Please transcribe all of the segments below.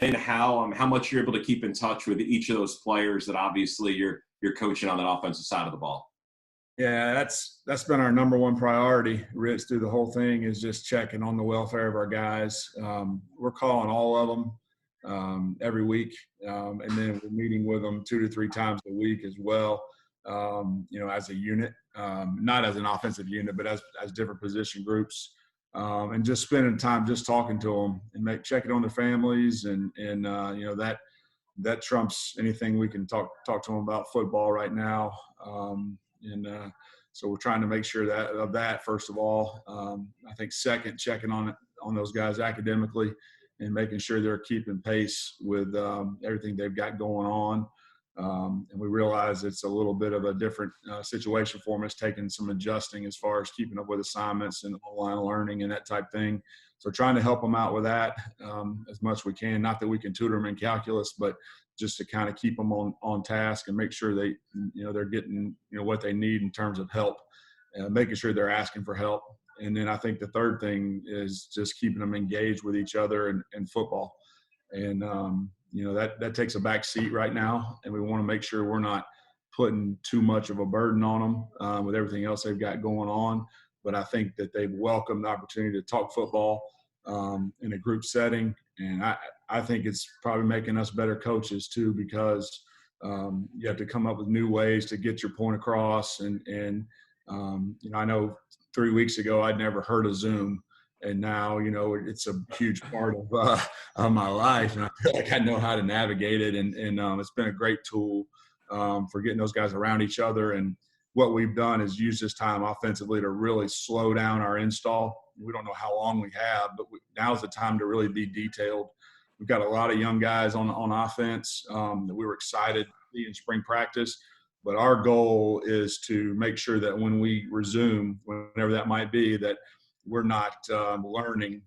and how much you're able to keep in touch with each of those players that obviously you're coaching on that offensive side of the ball. Yeah, that's been our number one priority, Rich, through the whole thing, is just checking on the welfare of our guys. We're calling all of them every week, and then we're meeting with them 2 to 3 times a week as well, as a unit, not as an offensive unit, but as different position groups, and just spending time just talking to them and checking on their families, and that trumps anything we can talk to them about football right now. So we're trying to make sure that first of all. I think second, checking on those guys academically and making sure they're keeping pace with everything they've got going on. And we realize it's a little bit of a different situation for them. It's taking some adjusting as far as keeping up with assignments and online learning and that type thing. So trying to help them out with that as much as we can. Not that we can tutor them in calculus, but just to kind of keep them on task and make sure they're getting what they need in terms of help, making sure they're asking for help. And then I think the third thing is just keeping them engaged with each other in football. And that takes a back seat right now, and we want to make sure we're not putting too much of a burden on them with everything else they've got going on. But I think that they've welcomed the opportunity to talk football in a group setting, and I think it's probably making us better coaches too, because you have to come up with new ways to get your point across. And I know 3 weeks ago I'd never heard of Zoom, and now it's a huge part of my life, and I feel like I know how to navigate it. And it's been a great tool for getting those guys around each other. And what we've done is use this time offensively to really slow down our install. We don't know how long we have, but now's the time to really be detailed. We've got a lot of young guys on offense that we were excited to see in spring practice. But our goal is to make sure that when we resume, whenever that might be, that we're not learning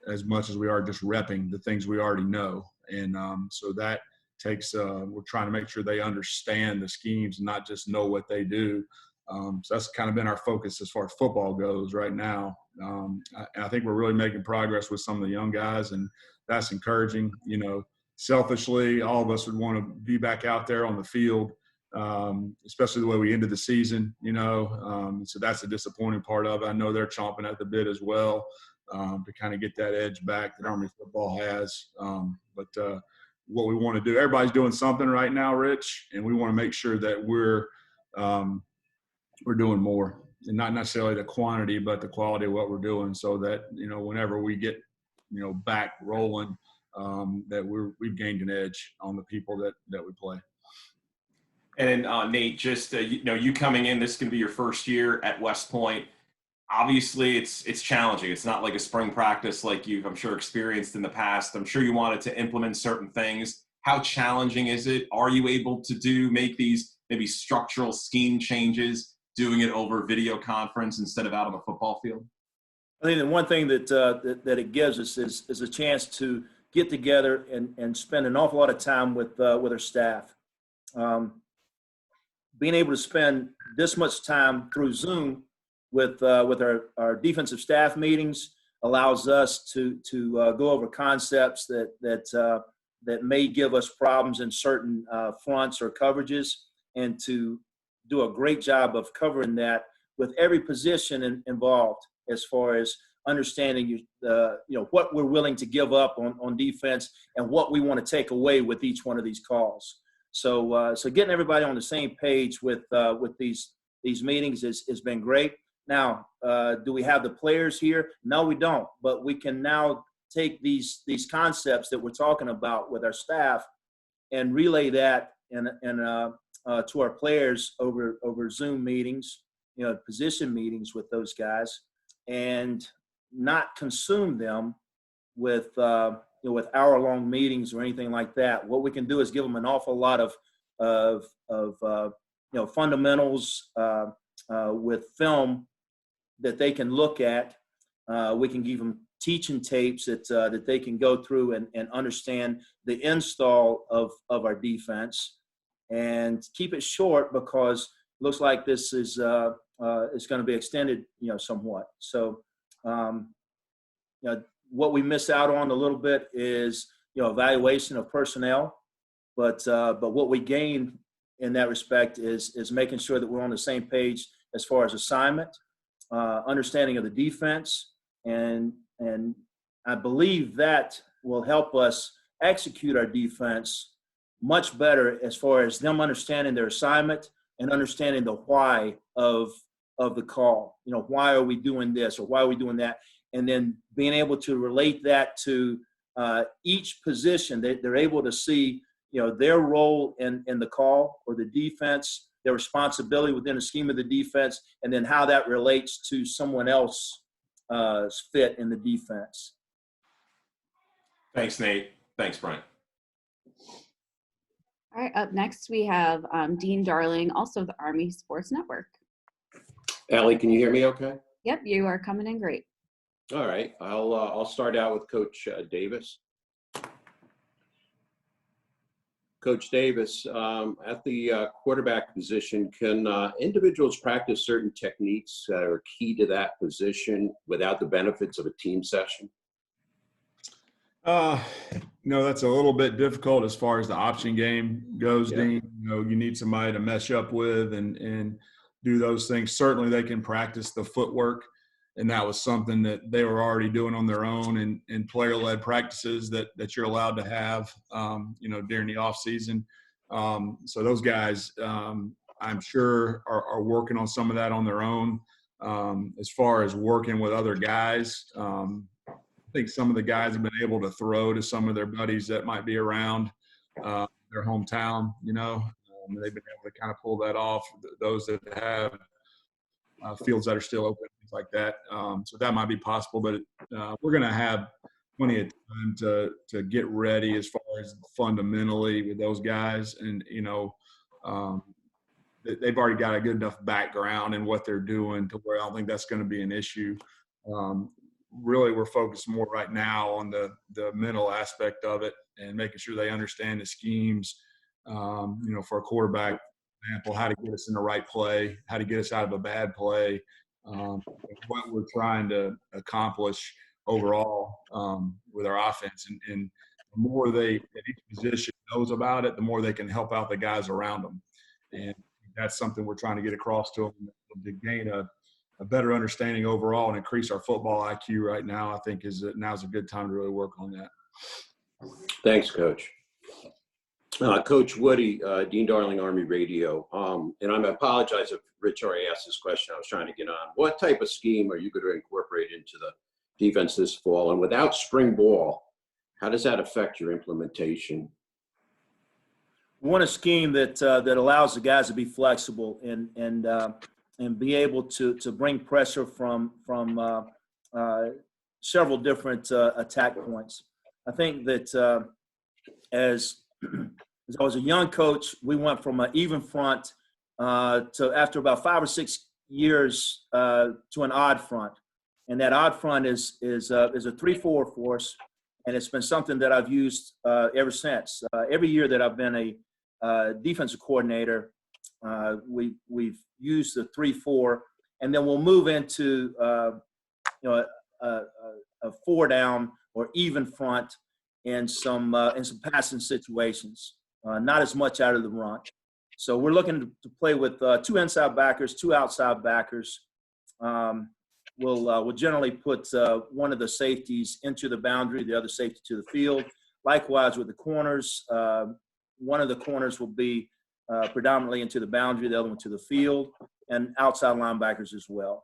as much as we are just repping the things we already know. And so that takes we're trying to make sure they understand the schemes and not just know what they do. So that's kind of been our focus as far as football goes right now. And I think we're really making progress with some of the young guys, and that's encouraging. Selfishly, all of us would want to be back out there on the field, especially the way we ended the season, so that's a disappointing part of it. I know they're chomping at the bit as well to kind of get that edge back that Army football has. But what we want to do, everybody's doing something right now, Rich, and we want to make sure that we're doing more, and not necessarily the quantity, but the quality of what we're doing, so that, whenever we get, back rolling, that we've gained an edge on the people that we play. And Nate, just you coming in, this can be your first year at West Point. Obviously, it's challenging. It's not like a spring practice like you've, I'm sure, experienced in the past. I'm sure you wanted to implement certain things. How challenging is it? Are you able to make these maybe structural scheme changes, doing it over video conference instead of out on the football field? I think the one thing that it gives us is a chance to get together and spend an awful lot of time with our staff. Being able to spend this much time through Zoom with our defensive staff meetings allows us to go over concepts that may give us problems in certain fronts or coverages, and to do a great job of covering that with every position involved, as far as understanding what we're willing to give up on defense and what we want to take away with each one of these calls. So getting everybody on the same page with these meetings has been great. Now, do we have the players here? No, we don't. But we can now take these concepts that we're talking about with our staff and relay that to our players over Zoom meetings, position meetings with those guys, and not consume them with hour-long meetings or anything like that. What we can do is give them an awful lot of fundamentals with film that they can look at. We can give them teaching tapes that they can go through and understand the install of our defense, and keep it short, because it looks like this is going to be extended, somewhat. So, what we miss out on a little bit is evaluation of personnel, but what we gain in that respect is making sure that we're on the same page as far as assignment, understanding of the defense, and I believe that will help us execute our defense much better as far as them understanding their assignment and understanding the why of the call. Why are we doing this or why are we doing that? And then being able to relate that to each position. They're able to see, their role in the call or the defense, their responsibility within the scheme of the defense, and then how that relates to someone else's fit in the defense. Thanks, Nate. Thanks, Brent. All right, up next we have Dean Darling, also of the Army Sports Network. Allie, can you hear me okay? Yep, you are coming in great. All right, I'll start out with Coach Davis. Coach Davis, at the quarterback position, can individuals practice certain techniques that are key to that position without the benefits of a team session? That's a little bit difficult as far as the option game goes, Yeah. Dean. You need somebody to mesh up with and do those things. Certainly they can practice the footwork, and that was something that they were already doing on their own in player-led practices that you're allowed to have, during the off season. So those guys, I'm sure are working on some of that on their own. As far as working with other guys, I think some of the guys have been able to throw to some of their buddies that might be around their hometown, they've been able to kind of pull that off. Those that have fields that are still open, things like that. So that might be possible, but we're going to have plenty of time to get ready as far as fundamentally with those guys. And, they've already got a good enough background in what they're doing to where I don't think that's going to be an issue. Really, we're focused more right now on the mental aspect of it and making sure they understand the schemes, for a quarterback, for example, how to get us in the right play, how to get us out of a bad play, what we're trying to accomplish overall with our offense. And the more they, at each position, knows about it, the more they can help out the guys around them. And that's something we're trying to get across to them to gain a better understanding overall and increase our football IQ right now. I think now's a good time to really work on that. Thanks, Coach. Coach Woody, Dean Darling, Army Radio. And I apologize if Rich already asked this question. I was trying to get on. What type of scheme are you going to incorporate into the defense this fall? And without spring ball, how does that affect your implementation? We want a scheme that allows the guys to be flexible and be able to bring pressure from several different attack points. I think that as I was a young coach, we went from an even front to, after about 5 or 6 years, to an odd front. And that odd front is a 3-4 for us, and it's been something that I've used ever since. Every year that I've been a defensive coordinator, we've used the 3-4, and then we'll move into a 4-down or even front in some passing situations. Not as much out of the run. So we're looking to play with 2 inside backers, 2 outside backers. We'll generally put one of the safeties into the boundary, the other safety to the field. Likewise with the corners, one of the corners will be predominantly into the boundary, the other one to the field, and outside linebackers as well.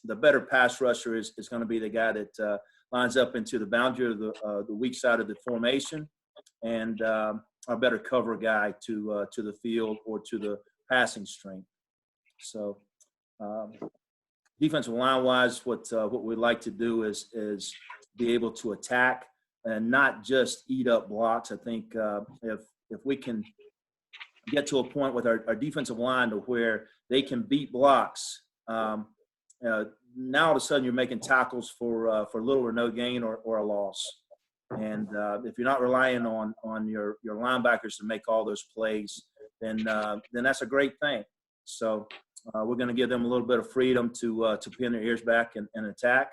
The better pass rusher is going to be the guy that lines up into the boundary of the weak side of the formation, and our better cover guy to the field or to the passing string. So defensive line-wise, what we'd like to do is be able to attack and not just eat up blocks. I think if we can get to a point with our defensive line to where they can beat blocks, now all of a sudden you're making tackles for little or no gain or a loss. And if you're not relying on your linebackers to make all those plays, then that's a great thing. So we're going to give them a little bit of freedom to pin their ears back and attack.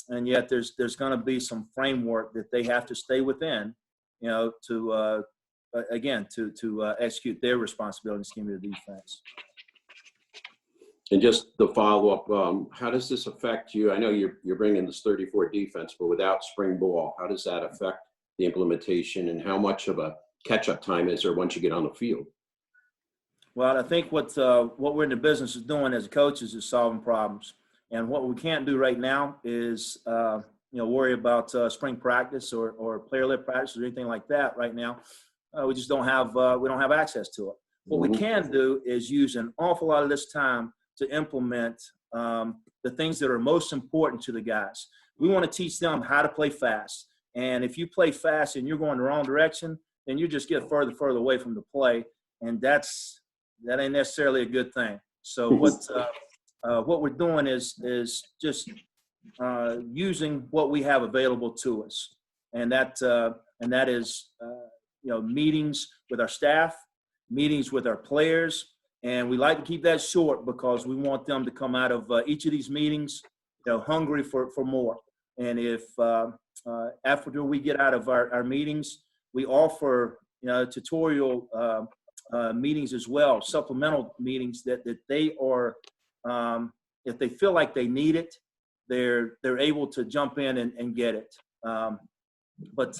and yet there's going to be some framework that they have to stay within, to again to execute their responsibility in scheme of the defense. And just the follow-up, how does this affect you? I know you're bringing this 34 defense, but without spring ball, how does that affect the implementation, and how much of a catch-up time is there once you get on the field? Well, I think what we're in the business of doing as coaches is solving problems. And what we can't do right now is, worry about spring practice or player-led practice or anything like that right now. We just don't have access to it. What we can do is use an awful lot of this time to implement the things that are most important to the guys. We want to teach them how to play fast. And if you play fast and you're going the wrong direction, then you just get further away from the play. And that ain't necessarily a good thing. So what we're doing is just using what we have available to us. And that is meetings with our staff, meetings with our players. And we like to keep that short because we want them to come out of each of these meetings, hungry for more. And if after we get out of our meetings, we offer, tutorial meetings as well, supplemental meetings that they are, if they feel like they need it, they're able to jump in and get it. But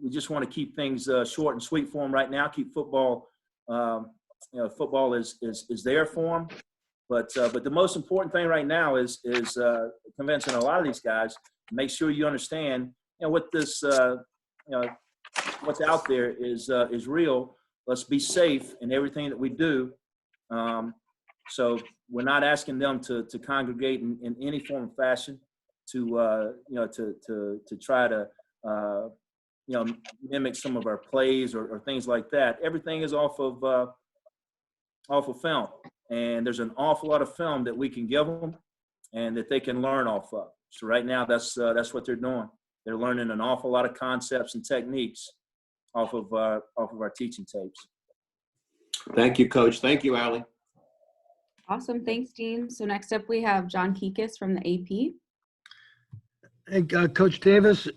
we just want to keep things short and sweet for them right now. Keep football. Football is there for them, but the most important thing right now is convincing a lot of these guys. Make sure you understand, what this, what's out there is real. Let's be safe in everything that we do. So we're not asking them to congregate in any form of fashion, to try to mimic some of our plays or things like that. Everything is off of film, and there's an awful lot of film that we can give them and that they can learn off of. So right now that's what they're doing. They're learning an awful lot of concepts and techniques off of our teaching tapes. Thank you, Coach. Thank you, Allie. Awesome. Thanks, Dean. So next up we have John Kikis from the AP. Hey, Coach Davis,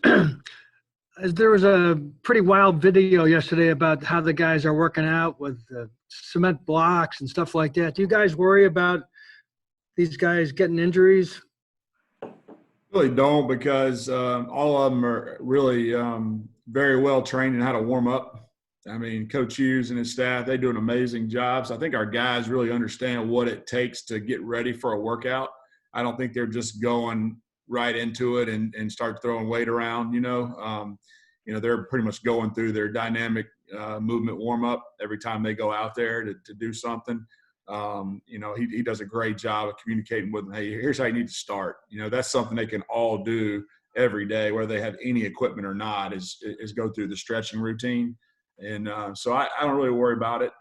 there was a pretty wild video yesterday about how the guys are working out with cement blocks and stuff like that. Do you guys worry about these guys getting injuries? Really don't, because all of them are really very well trained in how to warm up. I mean, Coach Hughes and his staff, they do an amazing job. So I think our guys really understand what it takes to get ready for a workout. I don't think they're just going right into it and start throwing weight around, they're pretty much going through their dynamic movement warm up every time they go out there to do something. He does a great job of communicating with them. Hey, here's how you need to start. That's something they can all do every day, whether they have any equipment or not, is go through the stretching routine. And so I don't really worry about it.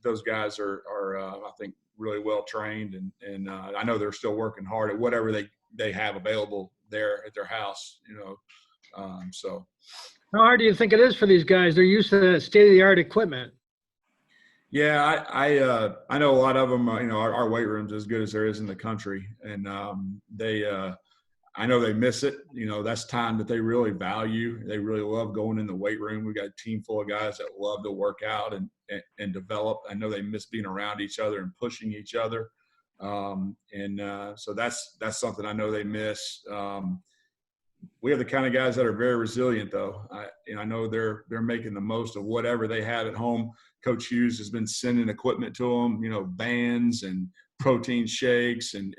Those guys are I think, really well trained, and I know they're still working hard at whatever they have available there at their house. So. How hard do you think it is for these guys? They're used to state-of-the-art equipment. Yeah, I know a lot of them. Our weight room's as good as there is in the country, and I know they miss it. That's time that they really value. They really love going in the weight room. We got a team full of guys that love to work out and develop. I know they miss being around each other and pushing each other, so that's something I know they miss. We have the kind of guys that are very resilient, though. I know they're making the most of whatever they have at home. Coach Hughes has been sending equipment to them, bands and protein shakes and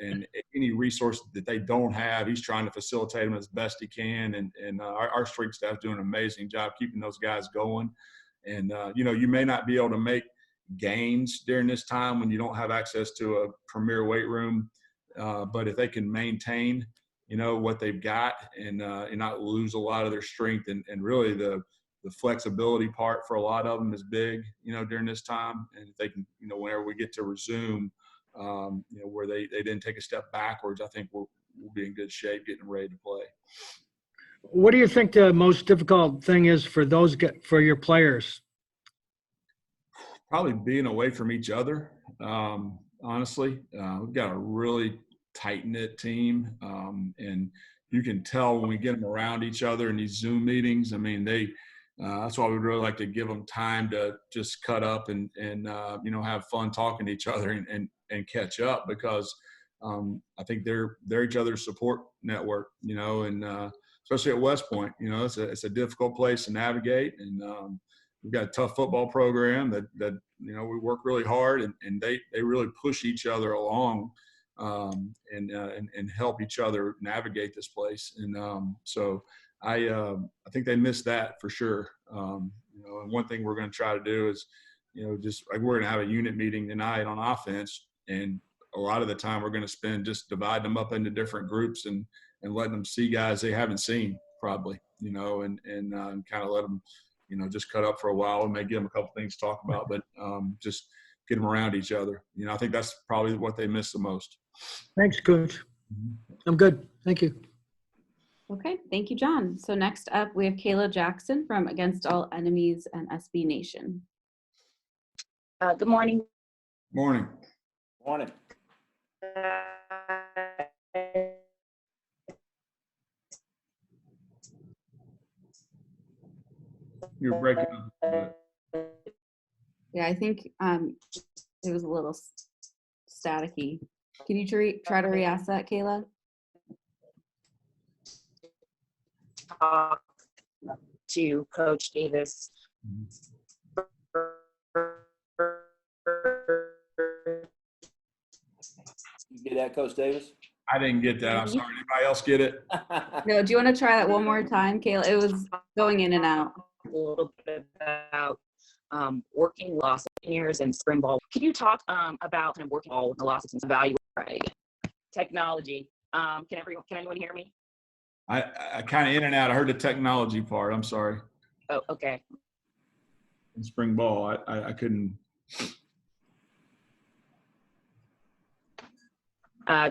any resource that they don't have. He's trying to facilitate them as best he can. And our strength staff doing an amazing job keeping those guys going. And, you may not be able to make gains during this time when you don't have access to a premier weight room. But if they can maintain, what they've got and not lose a lot of their strength and really the flexibility part for a lot of them is big, during this time. And if they can, whenever we get to resume, where they didn't take a step backwards, I think we'll be in good shape getting ready to play. What do you think the most difficult thing is for your players? Probably being away from each other. Honestly, we've got a really tight-knit team. And you can tell when we get them around each other in these Zoom meetings. I mean, that's why we'd really like to give them time to just cut up and have fun talking to each other and catch up, because I think they're each other's support network, and especially at West Point, it's a difficult place to navigate, and we've got a tough football program that we work really hard, and they really push each other along and help each other navigate this place. And so I think they missed that for sure. And one thing we're going to try to do is, just like we're going to have a unit meeting tonight on offense, and a lot of the time we're going to spend just dividing them up into different groups and letting them see guys they haven't seen probably, and kind of let them, just cut up for a while. We may give them a couple things to talk about, but just get them around each other. I think that's probably what they miss the most. Thanks, Coach. I'm good. Thank you. Okay, thank you, John. So next up, we have Kayla Jackson from Against All Enemies and SB Nation. Good morning. Morning. Morning. You're breaking up a bit. Yeah, I think it was a little staticky. Can you try to re-ask that, Kayla? Talk to Coach Davis. You get that, Coach Davis? I didn't get that. I'm sorry. Anybody else get it? No, do you want to try that one more time, Kayla? It was going in and out. A little bit about working loss years and spring ball. Can you talk about kind of working all the losses and evaluate technology? Can anyone hear me? I kind of in and out. I heard the technology part. I'm sorry. Oh, okay. In spring ball, I couldn't.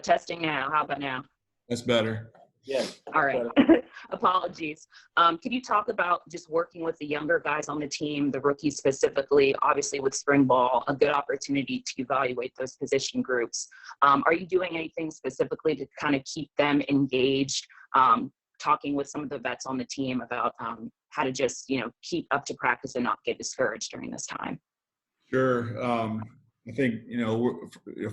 Testing now. How about now? That's better. Yes. All right. Apologies. Can you talk about just working with the younger guys on the team, the rookies specifically, obviously with spring ball, a good opportunity to evaluate those position groups. Are you doing anything specifically to kind of keep them engaged, talking with some of the vets on the team about how to just, keep up to practice and not get discouraged during this time? Sure. I think,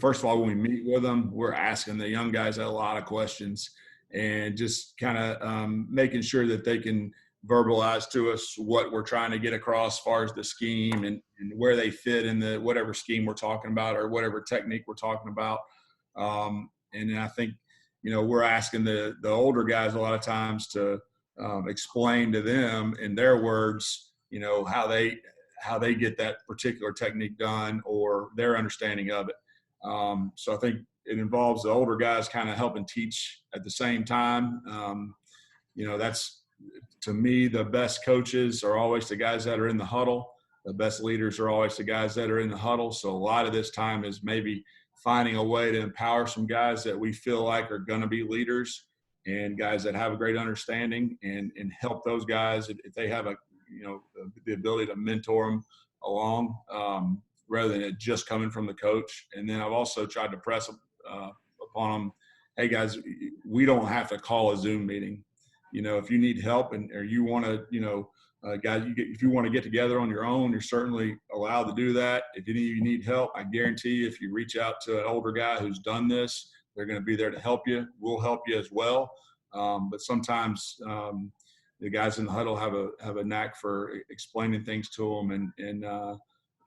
first of all, when we meet with them, we're asking the young guys a lot of questions and just kind of making sure that they can verbalize to us what we're trying to get across as far as the scheme and where they fit in the whatever scheme we're talking about or whatever technique we're talking about. And then I think, we're asking the older guys a lot of times to explain to them in their words, how they get that particular technique done or their understanding of it. So I think it involves the older guys kind of helping teach at the same time. That's, to me, the best coaches are always the guys that are in the huddle. The best leaders are always the guys that are in the huddle. So a lot of this time is maybe finding a way to empower some guys that we feel like are going to be leaders and guys that have a great understanding and help those guys if they have the ability to mentor them along rather than it just coming from the coach. And then I've also tried to press upon them, hey guys, we don't have to call a Zoom meeting. If you need help or you want to, guys, if you want to get together on your own, you're certainly allowed to do that. If any of you need help, I guarantee you, if you reach out to an older guy who's done this, they're going to be there to help you. We'll help you as well. But sometimes the guys in the huddle have a knack for explaining things to them and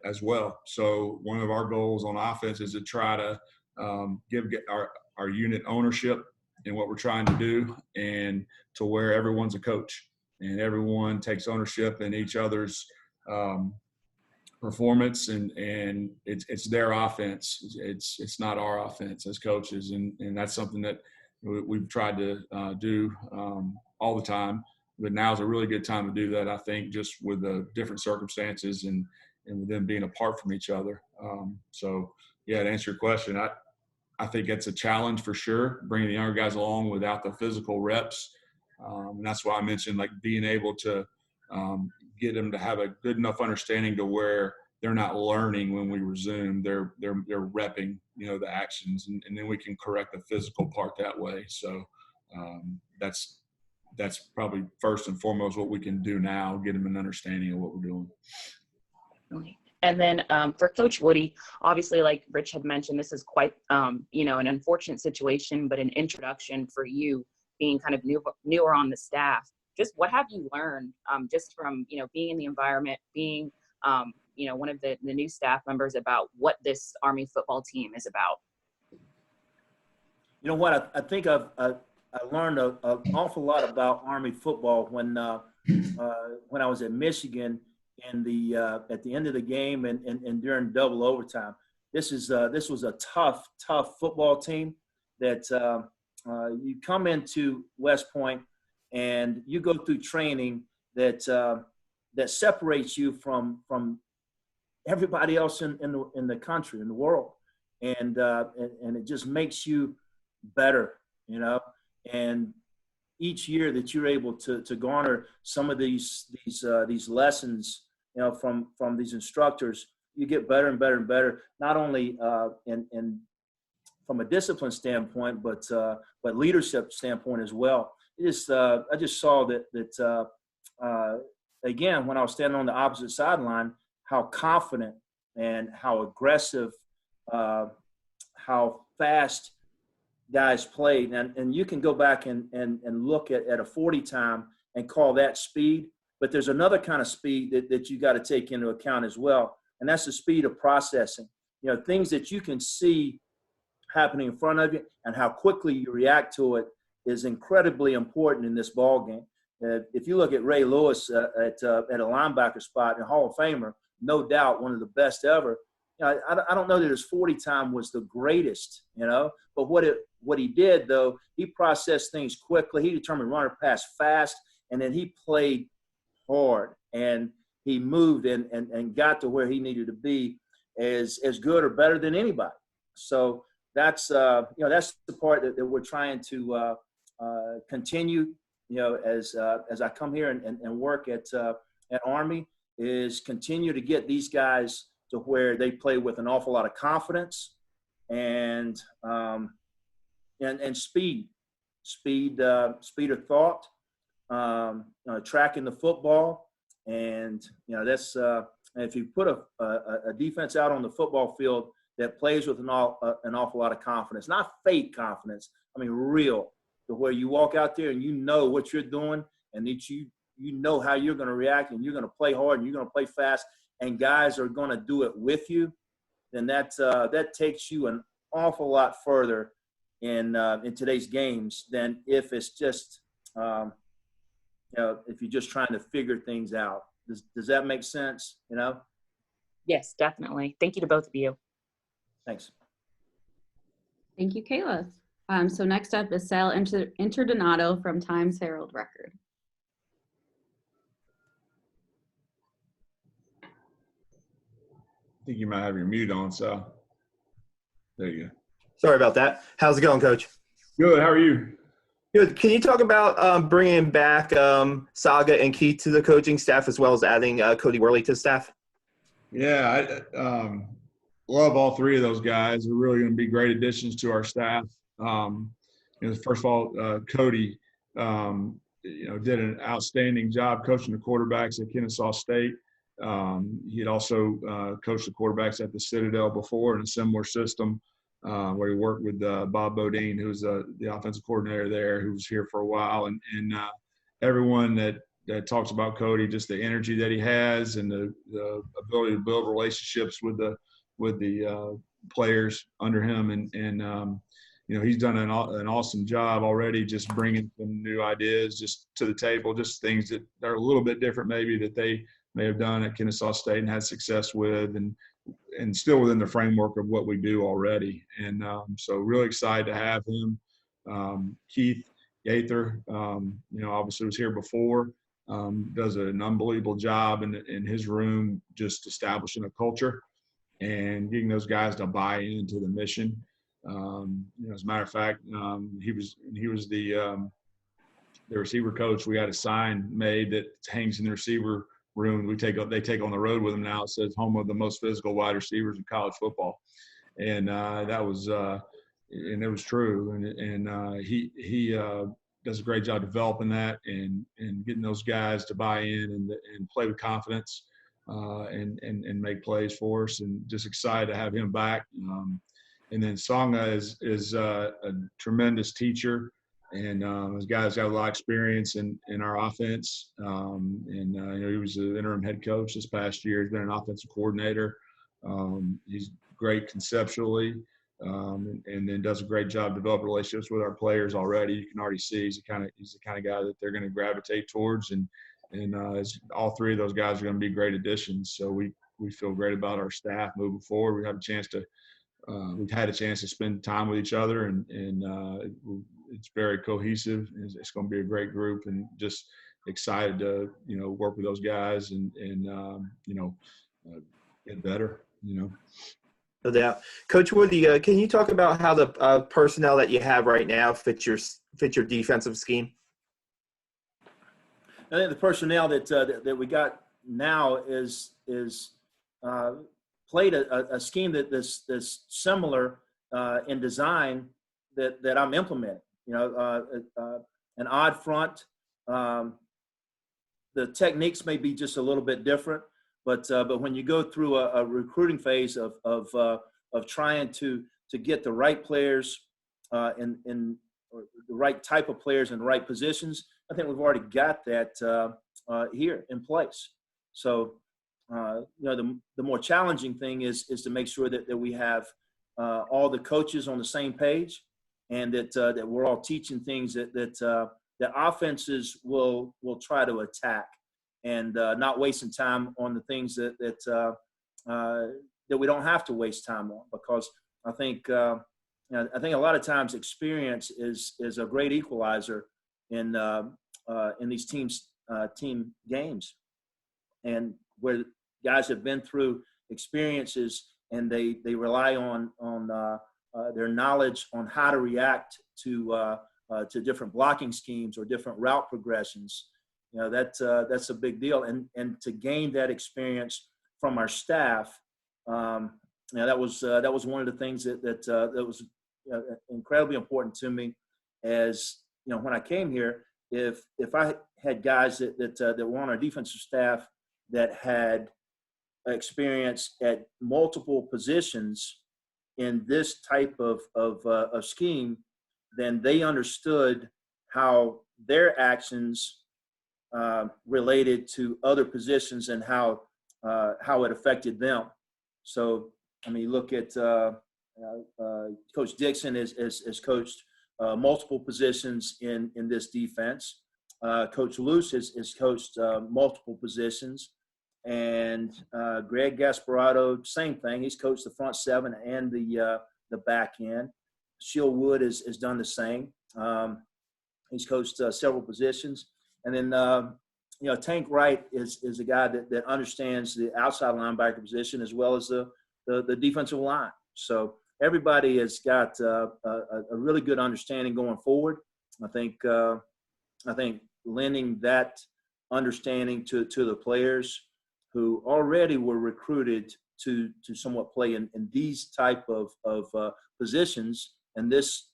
as well. So one of our goals on offense is to try to give our unit ownership in what we're trying to do and to where everyone's a coach and everyone takes ownership in each other's performance and it's their offense. It's not our offense as coaches. And that's something that we've tried to do all the time. But now's a really good time to do that, I think, just with the different circumstances and with them being apart from each other. So, yeah, to answer your question, I think it's a challenge for sure, bringing the younger guys along without the physical reps. And that's why I mentioned, like, being able to get them to have a good enough understanding to where they're not learning when we resume. They're repping, the actions, and then we can correct the physical part that way. So that's probably first and foremost what we can do now, get them an understanding of what we're doing. And then for Coach Woody, obviously, like Rich had mentioned, this is quite, an unfortunate situation, but an introduction for you being kind of newer on the staff. Just what have you learned just from, being in the environment, being, one of the new staff members about what this Army football team is about? You know what? I think I learned an awful lot about Army football when I was at Michigan at the end of the game and during double overtime. This was a tough football team that you come into West Point and you go through training that separates you from everybody else in the country, in the world, and it just makes you better, and each year that you're able to garner some of these lessons, from these instructors, you get better and better and better, not only in from a discipline standpoint, but leadership standpoint as well. I just saw that again, when I was standing on the opposite sideline, how confident and how aggressive, how fast guys played. And you can go back and look at a 40 time and call that speed, but there's another kind of speed that you got to take into account as well. And that's the speed of processing, things that you can see happening in front of you and how quickly you react to it is incredibly important in this ball game. If you look at Ray Lewis at a linebacker spot, and Hall of Famer, no doubt one of the best ever. I don't know that his 40 time was the greatest, but what he did though, he processed things quickly. He determined runner pass fast, and then he played hard and he moved and got to where he needed to be as good or better than anybody. So that's that's the part that we're trying to continue. As I come here and work at Army, is continue to get these guys to where they play with an awful lot of confidence and speed of thought, tracking the football, and that's if you put a defense out on the football field that plays with an awful lot of confidence, not fake confidence. I mean real, to where you walk out there and you know what you're doing and that you know how you're going to react and you're going to play hard and you're going to play fast and guys are going to do it with you, then that takes you an awful lot further in today's games than if it's just if you're just trying to figure things out. Does that make sense? Yes, definitely. Thank you to both of you. Thanks. Thank you, Kayla. So next up is Sal Interdonato from Times Herald Record. I think you might have your mute on, Sal. There you go. Sorry about that. How's it going, Coach? Good. How are you? Good. Can you talk about bringing back Saga and Keith to the coaching staff, as well as adding Cody Worley to the staff? Yeah, I love all three of those guys. They're really going to be great additions to our staff. First of all, Cody, did an outstanding job coaching the quarterbacks at Kennesaw State. He had also coached the quarterbacks at the Citadel before in a similar system where he worked with Bob Bodine, who's the offensive coordinator there, who was here for a while. And everyone that talks about Cody, just the energy that he has and the ability to build relationships with the players under him. And he's done an awesome job already, just bringing some new ideas just to the table, just things that are a little bit different maybe that they may have done at Kennesaw State and had success with, and still within the framework of what we do already. And so really excited to have him. Keith Gaither, obviously was here before, does an unbelievable job in his room, just establishing a culture and getting those guys to buy into the mission. As a matter of fact, he was the receiver coach. We had a sign made that hangs in the receiver room they take on the road with them now. It says home of the most physical wide receivers in college football. And that was and it was true. And he does a great job developing that and getting those guys to buy in and play with confidence and make plays for us. And just excited to have him back. And then Songa is a tremendous teacher. And this guy's got a lot of experience in our offense. He was the interim head coach this past year. He's been an offensive coordinator. He's great conceptually, and then does a great job developing relationships with our players already. You can already see he's the kind of guy that they're going to gravitate towards. And all three of those guys are going to be great additions. So we feel great about our staff moving forward. We've had a chance to spend time with each other, and it's very cohesive. It's going to be a great group, and just excited to work with those guys and get better. No doubt. Coach Woody, can you talk about how the personnel that you have right now fits your defensive scheme? I think the personnel that we got now is played a scheme that's similar in design that I'm implementing. An odd front. The techniques may be just a little bit different, but when you go through a recruiting phase of trying to get the right players or the right type of players in the right positions, I think we've already got that here in place. So the more challenging thing is to make sure that we have all the coaches on the same page, and that we're all teaching things that offenses will try to attack, and not wasting time on the things that we don't have to waste time on, because I think a lot of times experience is a great equalizer in these team games, and where guys have been through experiences and they rely on their knowledge on how to react to different blocking schemes or different route progressions. That's a big deal, and to gain that experience from our staff, that was one of the things that was incredibly important to me. As when I came here, if I had guys that were on our defensive staff that had experience at multiple positions in this type of scheme, then they understood how their actions related to other positions and how it affected them. So, you look at Coach Dixon has coached multiple positions in this defense. Coach Luce has coached multiple positions. And Greg Gasparotto, same thing. He's coached the front seven and the back end. Sheil Wood has done the same. He's coached several positions. And then, Tank Wright is a guy that understands the outside linebacker position as well as the defensive line. So everybody has got a really good understanding going forward. I think lending that understanding to the players who already were recruited to somewhat play in these type of positions and this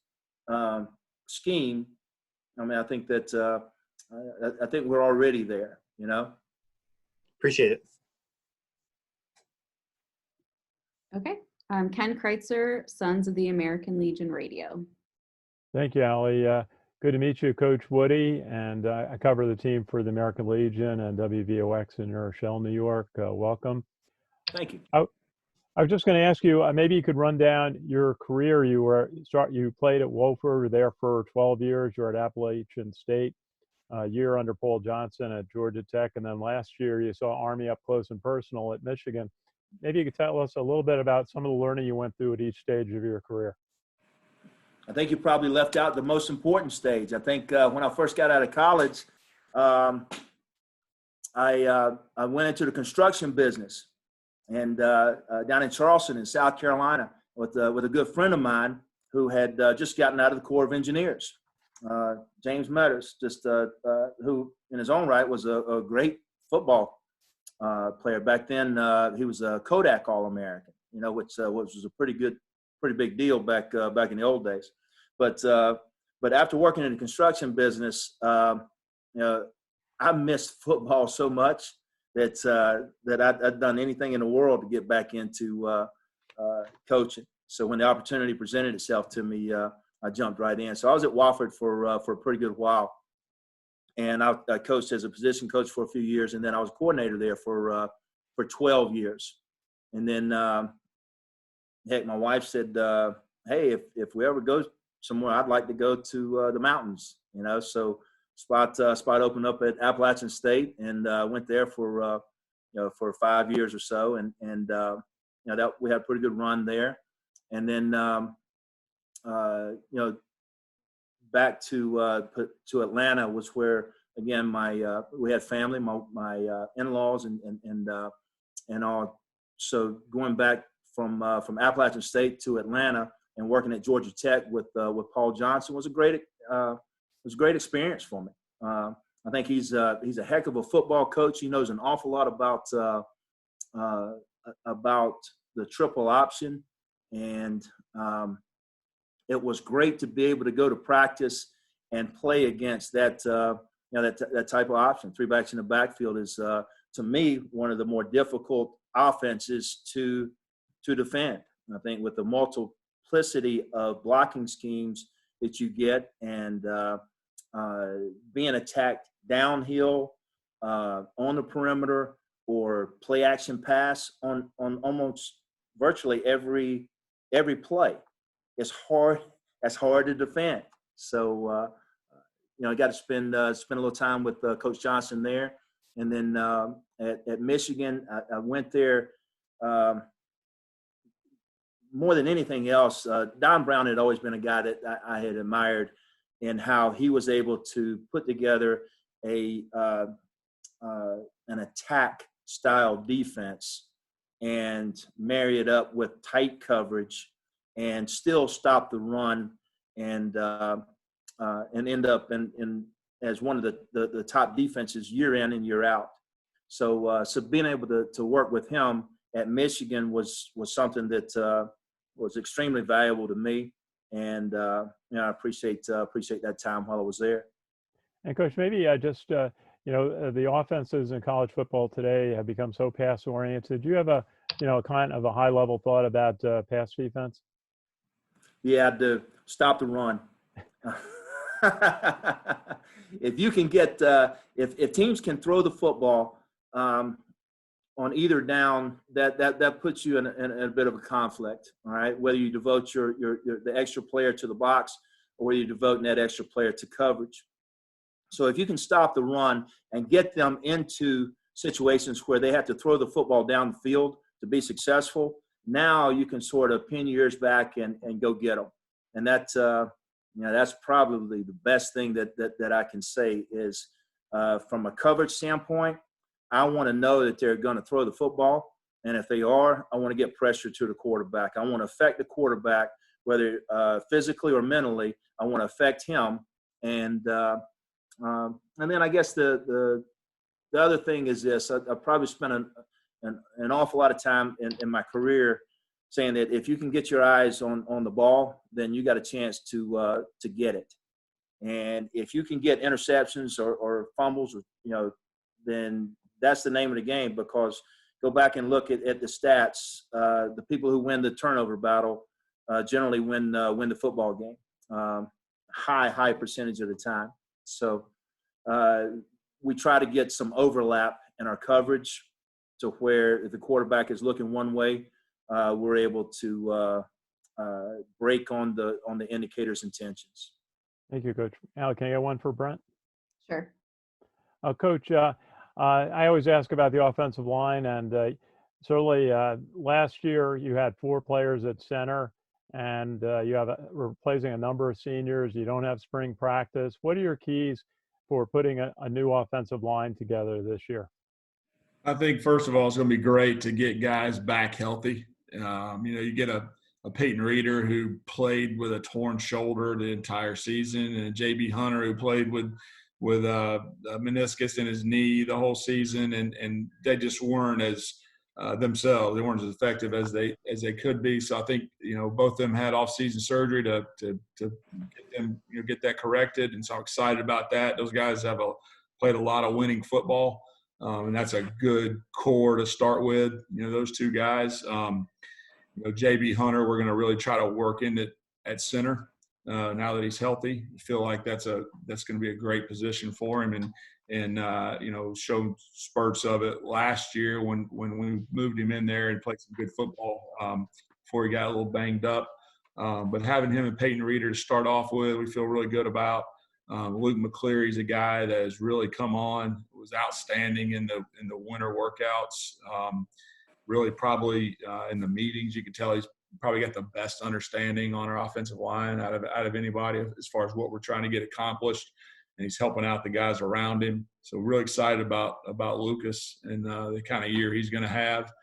scheme. I think that I think we're already there. Appreciate it. Okay. Ken Kreitzer, Sons of the American Legion Radio. Thank you, Allie. Good to meet you, Coach Woody. And I cover the team for the American Legion and WVOX in New Rochelle, New York. Welcome. Thank you. I was just going to ask you, maybe you could run down your career. You played at Woford, were there for 12 years. You're at Appalachian State, a year under Paul Johnson at Georgia Tech. And then last year you saw Army up close and personal at Michigan. Maybe you could tell us a little bit about some of the learning you went through at each stage of your career. I think you probably left out the most important stage. I think when I first got out of college, I went into the construction business, and down in Charleston in South Carolina with a good friend of mine who had just gotten out of the Corps of Engineers, James Metters, who in his own right was a great football player. Back then, he was a Kodak All-American, which was a pretty big deal back in the old days. But after working in the construction business, I missed football so much that I'd done anything in the world to get back into coaching. So when the opportunity presented itself to me, I jumped right in. So I was at Woford for a pretty good while, and I coached as a position coach for a few years, and then I was coordinator there for 12 years. And then, heck, my wife said, "Hey, if we ever go somewhere, I'd like to go to the mountains." So spot opened up at Appalachian State, and went there for 5 years or so, and that we had a pretty good run there. And then back to Atlanta was where, again, we had family, my in-laws and all. So going back from Appalachian State to Atlanta and working at Georgia Tech with Paul Johnson was a great experience for me. I think he's a heck of a football coach. He knows an awful lot about the triple option, and it was great to be able to go to practice and play against that type of option. Three backs in the backfield is to me one of the more difficult offenses to defend. I think with the multiplicity of blocking schemes that you get, and being attacked downhill, on the perimeter, or play action pass on almost virtually every play, it's hard to defend. So I got to spend a little time with Coach Johnson there, and then at Michigan, I went there. More than anything else, Don Brown had always been a guy that I had admired in how he was able to put together an attack style defense and marry it up with tight coverage and still stop the run and end up in as one of the top defenses year in and year out. So being able to work with him at Michigan was something that was extremely valuable to me, and I appreciate that time while I was there. And Coach, maybe the offenses in college football today have become so pass oriented. Do you have a kind of a high level thought about pass defense? Yeah, to stop the run. If you can get if teams can throw the football on either down, that puts you in a bit of a conflict. All right, whether you devote the extra player to the box or whether you devote that extra player to coverage. So if you can stop the run and get them into situations where they have to throw the football down the field to be successful, now you can sort of pin your ears back and go get them. And that's probably the best thing that I can say is from a coverage standpoint, I want to know that they're going to throw the football. And if they are, I want to get pressure to the quarterback. I want to affect the quarterback, whether physically or mentally. I want to affect him. And then I guess the other thing is this. I probably spent an awful lot of time in my career saying that if you can get your eyes on the ball, then you got a chance to get it. And if you can get interceptions or fumbles, then that's the name of the game, because go back and look at the stats. The people who win the turnover battle generally win the football game, high percentage of the time. So we try to get some overlap in our coverage to where if the quarterback is looking one way, we're able to break on the indicator's intentions. Thank you, Coach. Al, can I get one for Brent? Sure. Coach, I always ask about the offensive line, and certainly last year you had 4 players at center, and you have replacing a number of seniors. You don't have spring practice. What are your keys for putting a new offensive line together this year? I think, first of all, it's going to be great to get guys back healthy. You get a Peyton Reeder who played with a torn shoulder the entire season, and a J.B. Hunter who played with a meniscus in his knee the whole season, and they just weren't as themselves. They weren't as effective as they could be. So I think both of them had off-season surgery to get them get that corrected, and so I'm excited about that. Those guys have played a lot of winning football, and that's a good core to start with. Those two guys. JB Hunter, we're going to really try to work in at center now that he's healthy. I feel like that's going to be a great position for him, and showed spurts of it last year when we moved him in there and played some good football before he got a little banged up. But having him and Peyton Reeder to start off with, we feel really good about. Luke McCleary's a guy that has really come on, was outstanding in the winter workouts. Really probably in the meetings, you could tell he's probably got the best understanding on our offensive line out of anybody as far as what we're trying to get accomplished, and he's helping out the guys around him. So really excited about Lucas and the kind of year he's going to have.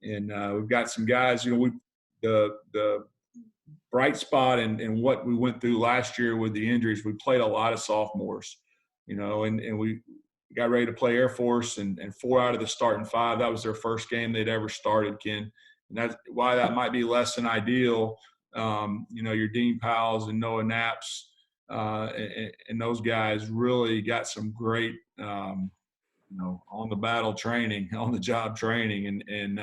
And we've got some guys, the bright spot and what we went through last year with the injuries, we played a lot of sophomores, and we got ready to play Air Force, and 4 out of the starting 5, that was their first game they'd ever started, Ken. And that's why that might be less than ideal. Your Dean Powells and Noah Knapp's and those guys really got some great, on the battle training, on the job training, and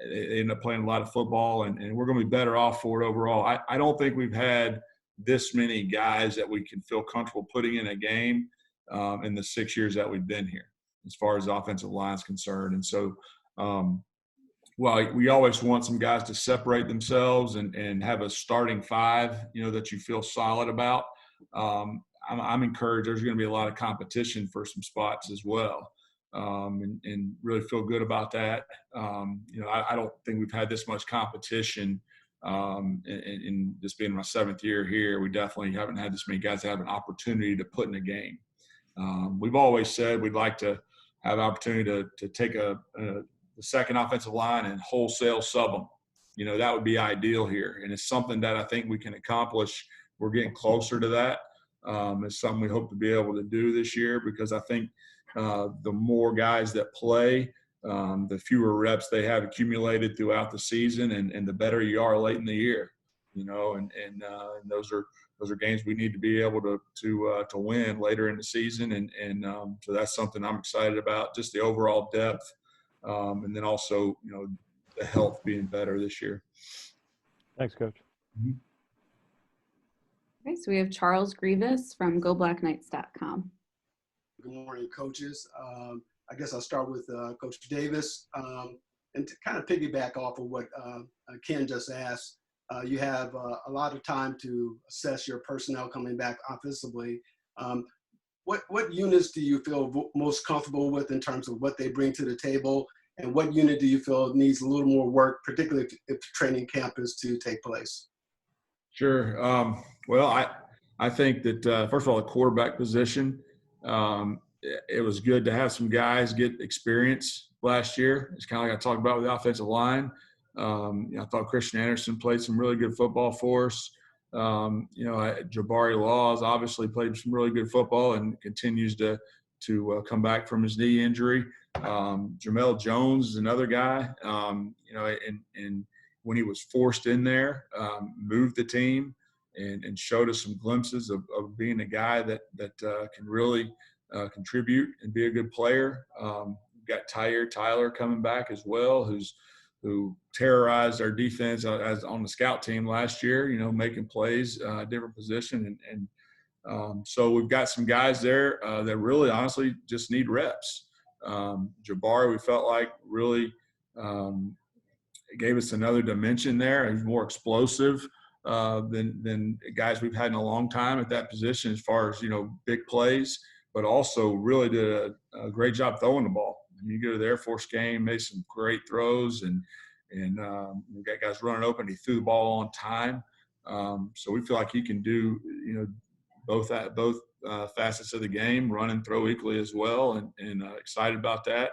they end up playing a lot of football, and we're going to be better off for it overall. I don't think we've had this many guys that we can feel comfortable putting in a game in the 6 years that we've been here, as far as the offensive line is concerned. And so, while we always want some guys to separate themselves and have a starting 5, that you feel solid about, I'm encouraged there's going to be a lot of competition for some spots as well, and really feel good about that. I don't think we've had this much competition in this being my 7th year here. We definitely haven't had this many guys that have an opportunity to put in a game. We've always said we'd like to have an opportunity to take the second offensive line and wholesale sub them. That would be ideal here. And it's something that I think we can accomplish. We're getting closer to that. It's something we hope to be able to do this year, because I think the more guys that play, the fewer reps they have accumulated throughout the season, and the better you are late in the year. And those are games we need to be able to win later in the season, and so that's something I'm excited about, just the overall depth, and then also the health being better this year. Thanks, Coach. Mm-hmm. Okay, so we have Charles Grievous from GoBlackKnights.com. Good morning, coaches. I guess I'll start with Coach Davis, and to kind of piggyback off of what Ken just asked. You have a lot of time to assess your personnel coming back offensively. What units do you feel most comfortable with in terms of what they bring to the table, and what unit do you feel needs a little more work, particularly if the training camp is to take place? Sure. Well, I think that first of all, the quarterback position, it was good to have some guys get experience last year. It's kind of like I talked about with the offensive line. I thought Christian Anderson played some really good football for us. Jabari Laws obviously played some really good football and continues to come back from his knee injury. Jamel Jones is another guy, and when he was forced in there, moved the team and showed us some glimpses of being a guy that can really contribute and be a good player. We've got Tyler coming back as well, who terrorized our defense as on the scout team last year, making plays, different position. And so we've got some guys there that really honestly just need reps. Jabari, we felt like really gave us another dimension there. He's more explosive than guys we've had in a long time at that position as far as, big plays, but also really did a great job throwing the ball. You go to the Air Force game, made some great throws, and we got guys running open. He threw the ball on time. So we feel like he can do, both facets of the game, run and throw equally as well, and excited about that.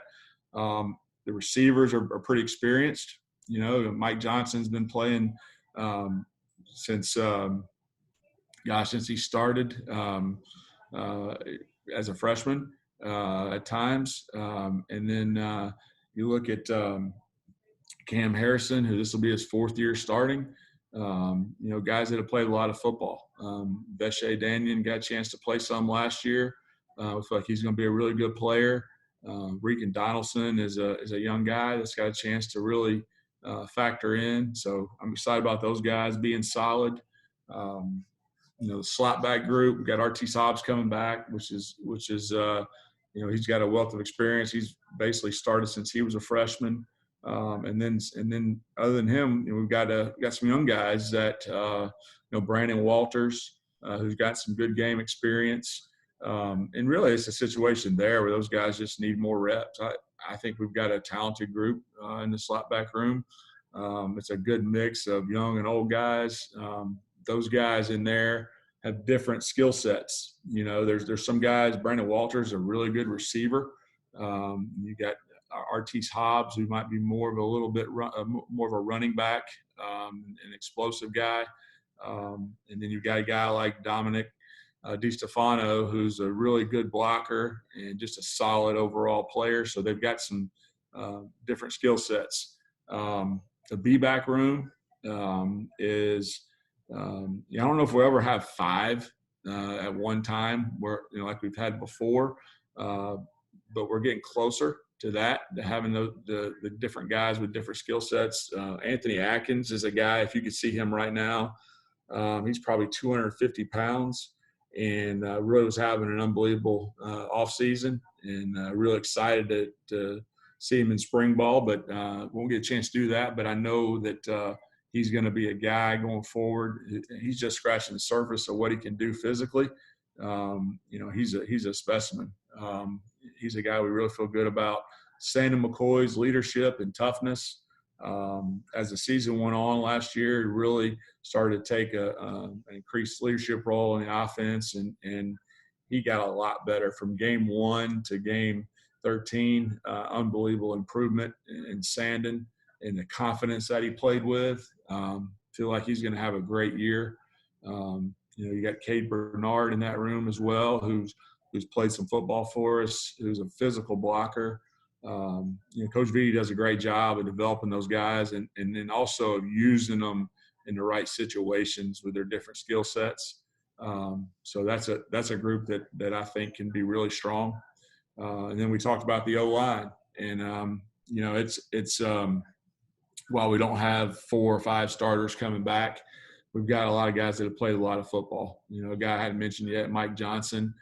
The receivers are pretty experienced. Mike Johnson's been playing since he started. as a freshman at times. And then you look at Cam Harrison, who this will be his 4th year starting. Guys that have played a lot of football. Veshe Danyon got a chance to play some last year. I feel like he's going to be a really good player. Regan Donaldson is a young guy that's got a chance to really factor in. So I'm excited about those guys being solid. The slot back group, we've got RT Hobbs coming back, which is he's got a wealth of experience. He's basically started since he was a freshman. And then other than him, we've got some young guys that Brandon Walters, who's got some good game experience. And really, it's a situation there where those guys just need more reps. I think we've got a talented group in the slot back room. It's a good mix of young and old guys. Those guys in there have different skill sets. There's some guys. Brandon Walters, a really good receiver. You got Artis Hobbs, who might be more of a running back, an explosive guy. And then you've got a guy like Dominic DiStefano, who's a really good blocker and just a solid overall player. So they've got some different skill sets. The B-back room is I don't know if we'll ever have 5 at one time, where like we've had before, but we're getting closer to that, to having the different guys with different skill sets. Anthony Atkins is a guy, if you could see him right now, he's probably 250 pounds and really was having an unbelievable off season, and really excited to see him in spring ball, but won't get a chance to do that. But I know that he's going to be a guy going forward. He's just scratching the surface of what he can do physically. He's a specimen. He's a guy we really feel good about. Sandon McCoy's leadership and toughness. As the season went on last year, he really started to take an increased leadership role in the offense, and he got a lot better from game 1 to game 13. Unbelievable improvement in Sandon and the confidence that he played with. Feel like he's going to have a great year. You got Cade Bernard in that room as well, who's played some football for us, who's a physical blocker. Coach Vitti does a great job of developing those guys and then also using them in the right situations with their different skill sets. So that's a group that I think can be really strong. And then we talked about the O-line, and it's while we don't have 4 or 5 starters coming back, we've got a lot of guys that have played a lot of football. A guy I hadn't mentioned yet, Mike Johnson,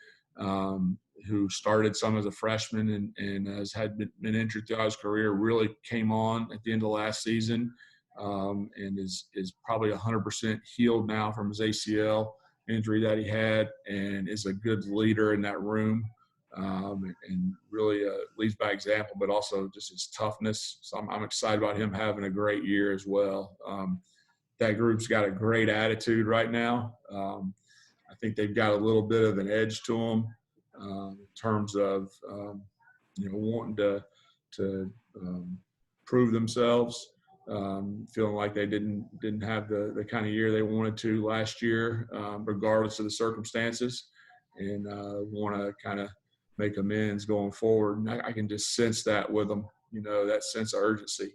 who started some as a freshman and has been injured throughout his career, really came on at the end of last season, and is probably 100% healed now from his ACL injury that he had, and is a good leader in that room, and really leads by example, but also just his toughness. So I'm excited about him having a great year as well. That group's got a great attitude right now. I think they've got a little bit of an edge to them in terms of wanting to prove themselves, feeling like they didn't have the kind of year they wanted to last year, regardless of the circumstances, and want to kind of make amends going forward. And I can just sense that with them, that sense of urgency,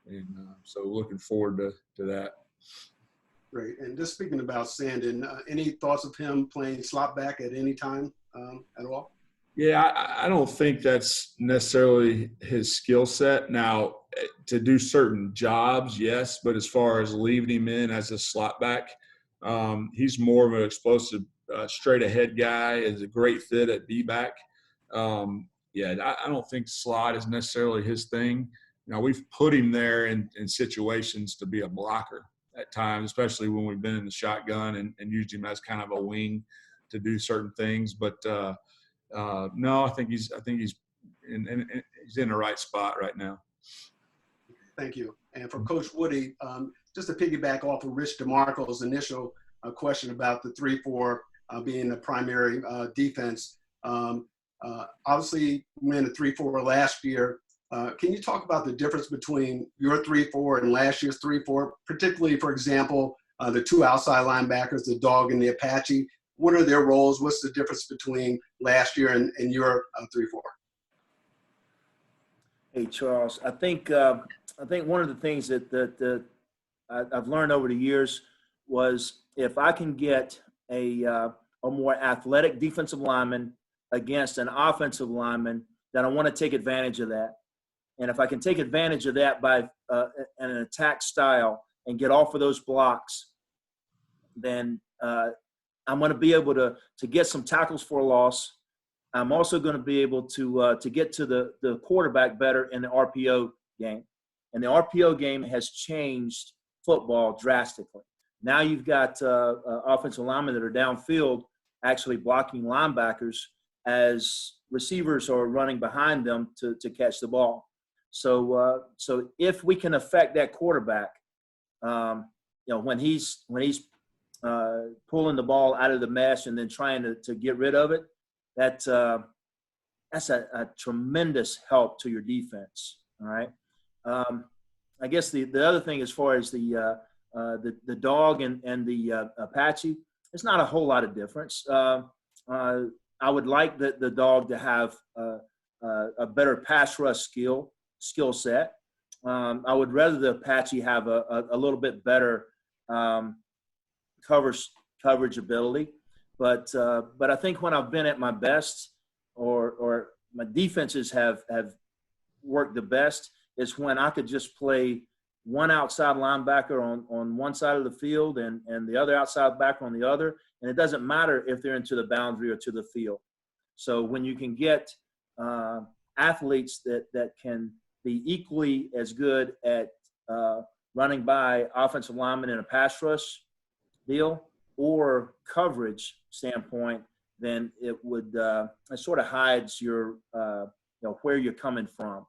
and so looking forward to that. Great. And just speaking about Sandon, any thoughts of him playing slot back at any time at all? Yeah, I don't think that's necessarily his skill set. Now, to do certain jobs, yes, but as far as leaving him in as a slot back, he's more of an explosive, straight-ahead guy, is a great fit at B-back. I don't think slot is necessarily his thing. Now, we've put him there in situations to be a blocker at times, especially when we've been in the shotgun and used him as kind of a wing to do certain things. But no, I think he's in the right spot right now. Thank you. And for Coach Woody, just to piggyback off of Rich DeMarco's initial question about the 3-4 being the primary defense. Obviously, we ran a 3-4 last year. Can you talk about the difference between your 3-4 and last year's 3-4, particularly, for example, the 2 outside linebackers, the Dog and the Apache? what are their roles? What's the difference between last year and your 3-4? Hey, Charles, I think one of the things that I've learned over the years was if I can get a more athletic defensive lineman against an offensive lineman, then I want to take advantage of that. And if I can take advantage of that by an attack style and get off of those blocks, then I'm going to be able to get some tackles for a loss. I'm also going to be able to get to the quarterback better in the RPO game. And the RPO game has changed football drastically. Now you've got offensive linemen that are downfield actually blocking linebackers as receivers are running behind them to catch the ball. So if we can affect that quarterback, when he's pulling the ball out of the mesh and then trying to get rid of it, that's a tremendous help to your defense. All right. I guess the other thing as far as the dog and the Apache, it's not a whole lot of difference. I would like the dog to have a better pass rush skill set. I would rather the Apache have a little bit better coverage ability. But I think when I've been at my best or my defenses have worked the best is when I could just play one outside linebacker on one side of the field and the other outside backer on the other. And it doesn't matter if they're into the boundary or to the field. So when you can get athletes that can be equally as good at running by offensive linemen in a pass rush deal or coverage standpoint, then it would it sort of hides your where you're coming from.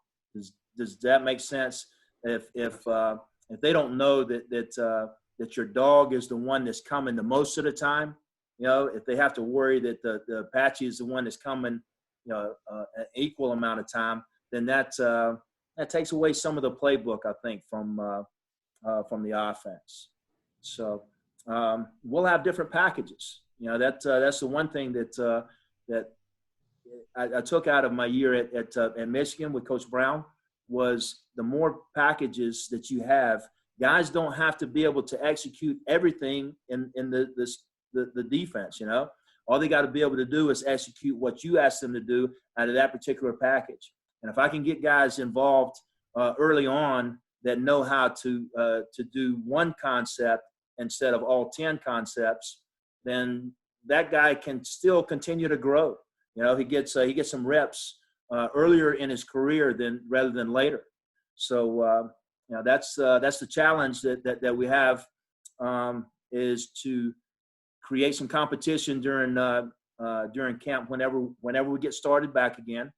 Does that make sense? If they don't know that your dog is the one that's coming the most of the time, if they have to worry that the Apache is the one that's coming, an equal amount of time, then that takes away some of the playbook, I think, from the offense. So we'll have different packages. That's the one thing that I took out of my year at Michigan with Coach Brown was the more packages that you have, guys don't have to be able to execute everything in the defense. All they got to be able to do is execute what you ask them to do out of that particular package. And if I can get guys involved early on that know how to do one concept instead of all 10 concepts, then that guy can still continue to grow. He gets some reps earlier in his career rather than later. So that's the challenge that we have is to create some competition during camp whenever we get started back again,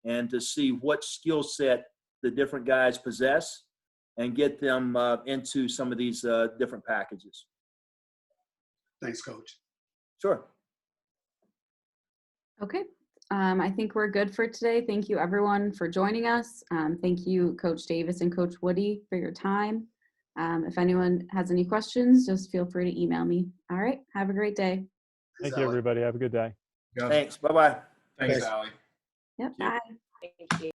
and to see what skill set the different guys possess and get them into some of these different packages. Thanks, Coach. Sure. Okay. I think we're good for today. Thank you, everyone, for joining us. Thank you, Coach Davis and Coach Woody, for your time. If anyone has any questions, just feel free to email me. All right. Have a great day. Thank you, everybody. Have a good day. Thanks. Bye-bye. Thanks, Allie. Yep. Bye. Thank you.